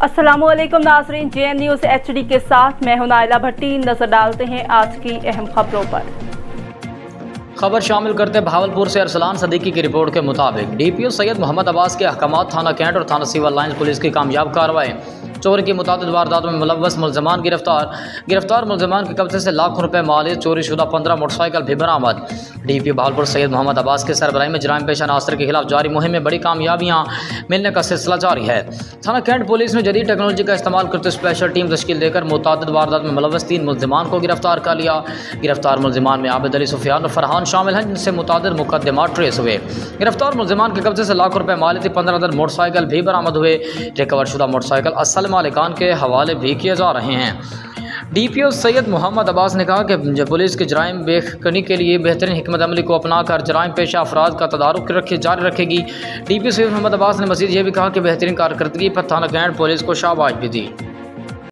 अस्सलामुअलैकुम नाज़रीन, JN news HD के साथ मैं हूं नाइला भट्टी। नजर डालते हैं आज की अहम खबरों पर। खबर शामिल करते भावलपुर से अरसलान सदीकी की रिपोर्ट के मुताबिक DPO सैयद मोहम्मद अब्बास के अहकामात थाना कैंट और थाना सिविल लाइंस पुलिस की कामयाब कार्रवाई। चोरी की मुतादिद वारदातों में मुलव्वस मुलजमान गिरफ्तार मुलजमान के कब्जे से लाखों रुपए माल, चोरी शुदा 15 मोटरसाइकिल भी बरामद। DPO भावलपुर सैयद मोहम्मद अब्बास के सरबराही में जराइम पेशा नासर के खिलाफ जारी मुहिम में बड़ी कामयाबियां मिलने का सिलसिला जारी है। थाना कैंट पुलिस ने जदीद टेक्नोलॉजी का इस्तेमाल करते स्पेशल टीम तश्कील देकर मुतादिद वारदात में मुलव्वस 3 मुलजमान को गिरफ्तार कर लिया। गिरफ्तार मुलजमान में आबिद अली, सुफियान और फरहान शामिल हैं, जिनसे मुतादिद मुकदमात ट्रेस हुए। गिरफ्तार मुलजमान के कब्जे से लाखों रुपए माल, 15 मोटरसाइकिल भी बरामद हुए। रिकवर शुदा मोटरसाइकिल असल मालिकान के हवाले भी किए जा रहे हैं। DPO सैयद मोहम्मद अब्बास ने कहा कि पुलिस के जराइम बेखनी के लिए बेहतरीन हिकमत अमली को अपनाकर जराइम पेशा अफराद का तदारुक जारी रखेगी। DPO सैयद मोहम्मद अब्बास ने मज़ीद ये भी कहा कि बेहतरीन कारकर्दगी पर थाना कैंट पुलिस को शाबाश भी दी।